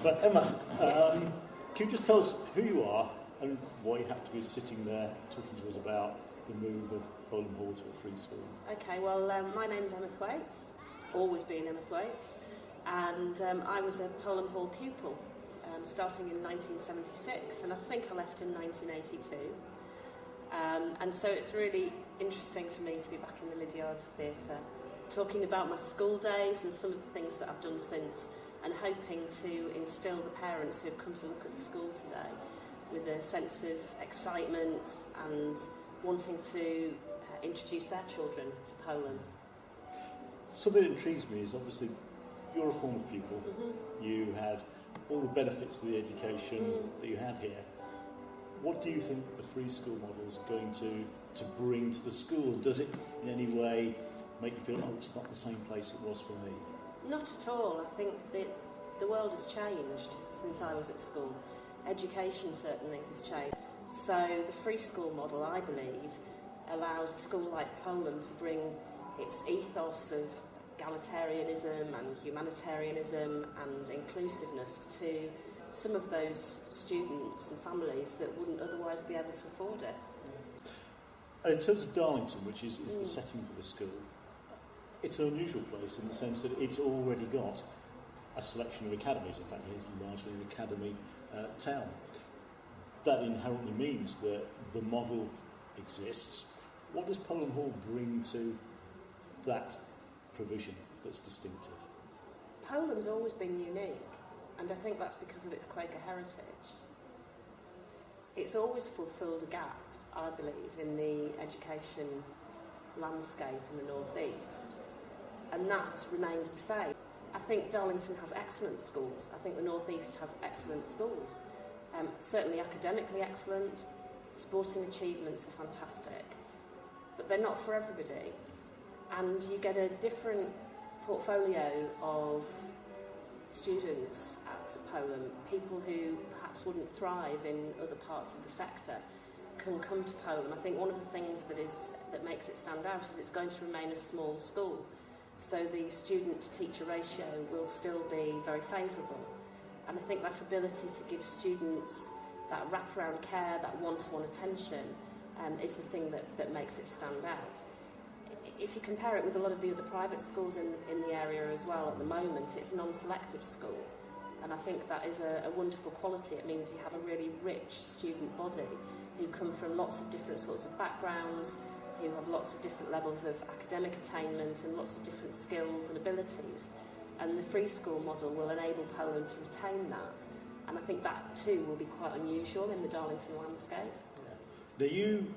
But Emma, Yes. can you just tell us who you are and why you have to be sitting there talking to us about the move of Polam Hall to a free school? Okay, well, my name's Emma Thwaites, always been Emma Thwaites, and I was a Polam Hall pupil starting in 1976, and I think I left in 1982. And so it's really interesting for me to be back in the Liddiard Theatre, talking about my school days and some of the things that I've done since, and hoping to instil the parents who have come to look at the school today with a sense of excitement and wanting to introduce their children to Poland. Something that intrigues me is obviously you're a former pupil. You had all the benefits of the education that you had here. What do you think the free school model is going to bring to the school? Does it in any way make you feel, oh, it's not the same place it was for me? Not at all. I think that the world has changed since I was at school. Education certainly has changed. So the free school model, I believe, allows a school like Poland to bring its ethos of egalitarianism and humanitarianism and inclusiveness to some of those students and families that wouldn't otherwise be able to afford it. And in terms of Darlington, which is the setting for the school, it's an unusual place in the sense that it's already got a selection of academies. In fact, it's largely an academy town. That inherently means that the model exists. What does Polam Hall bring to that provision that's distinctive? Poland's always been unique, and I think that's because of its Quaker heritage. It's always fulfilled a gap, I believe, in the education landscape in the North East, and that remains the same. I think Darlington has excellent schools. I think the North East has excellent schools. Certainly academically excellent, sporting achievements are fantastic, but they're not for everybody. And you get a different portfolio of students at Polam. People who perhaps wouldn't thrive in other parts of the sector can come to Polam. I think one of the things that makes it stand out is it's going to remain a small school. So the student-to-teacher ratio will still be very favourable. And I think that ability to give students that wraparound care, that one-to-one attention, is the thing that makes it stand out. If you compare it with a lot of the other private schools in the area as well at the moment, it's a non-selective school. And I think that is a wonderful quality. It means you have a really rich student body who come from lots of different sorts of backgrounds, who have lots of different levels of academic attainment and lots of different skills and abilities. And the free school model will enable Poland to retain that. And I think that too will be quite unusual in the Darlington landscape. Now you,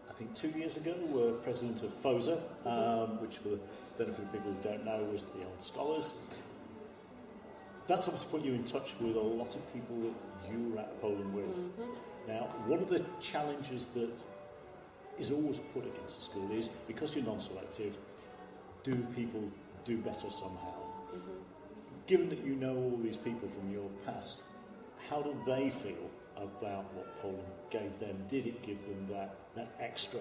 I think 2 years ago, were President of PHOSA, which for the benefit of people who don't know was the old scholars. That's obviously put you in touch with a lot of people that you were at Poland with. Now, one of the challenges that is always put against the school is, because you're non-selective, do people do better somehow? Given that you know all these people from your past, how do they feel about what Poland gave them? Did it give them that extra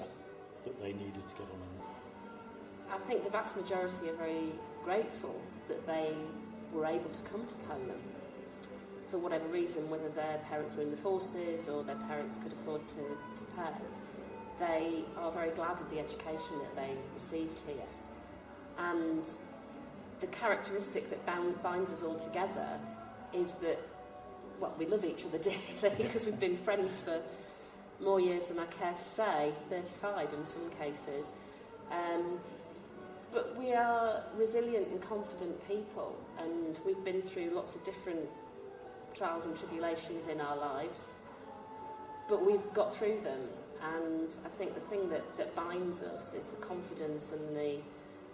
that they needed to get on in? I think the vast majority are very grateful that they were able to come to Poland for whatever reason, whether their parents were in the forces or their parents could afford to pay. They are very glad of the education that they received here. And the characteristic that binds us all together is that, well, we love each other dearly because we've been friends for more years than I care to say, 35 in some cases. But we are resilient and confident people, and we've been through lots of different trials and tribulations in our lives, but we've got through them. And I think the thing that binds us is the confidence and the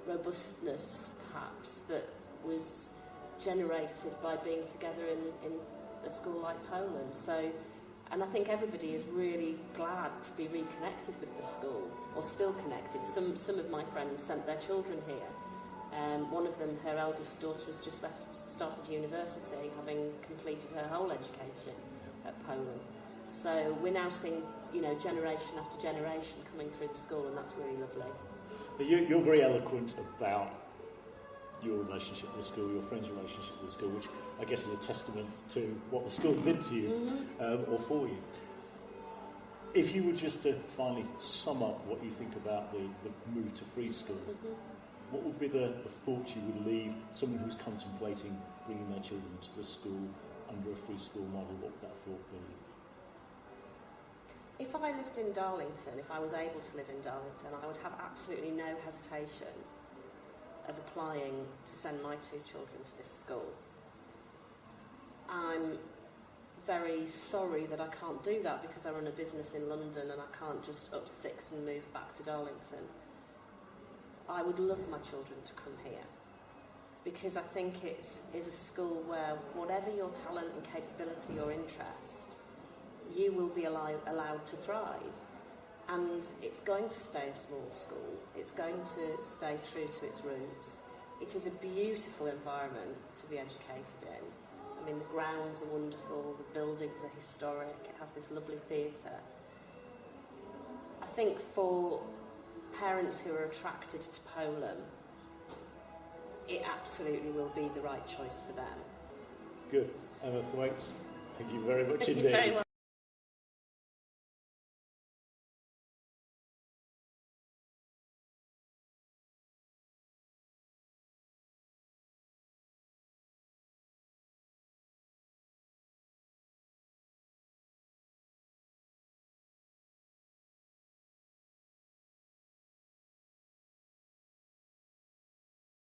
robustness, perhaps, that was generated by being together in a school like Poland. So, and I think everybody is really glad to be reconnected with the school, or still connected. Some of my friends sent their children here. One of them, her eldest daughter, has just started university, having completed her whole education at Poland. So we're now seeing, generation after generation coming through the school, and that's really lovely. You're very eloquent about your relationship with the school, your friend's relationship with the school, which I guess is a testament to what the school did to you or for you. If you were just to finally sum up what you think about the move to free school, what would be the thoughts you would leave someone who's contemplating bringing their children to the school under a free school model? What would that thought be? If I lived in Darlington, if I was able to live in Darlington, I would have absolutely no hesitation of applying to send my 2 children to this school. I'm very sorry that I can't do that because I run a business in London and I can't just up sticks and move back to Darlington. I would love my children to come here because I think it is a school where whatever your talent and capability or interest, you will be allowed to thrive. And it's going to stay a small school. It's going to stay true to its roots. It is a beautiful environment to be educated in. I mean, the grounds are wonderful, the buildings are historic, it has this lovely theatre. I think for parents who are attracted to Polam, it absolutely will be the right choice for them. Good. Emma Thwaites, thank you very much Thank indeed. you very much.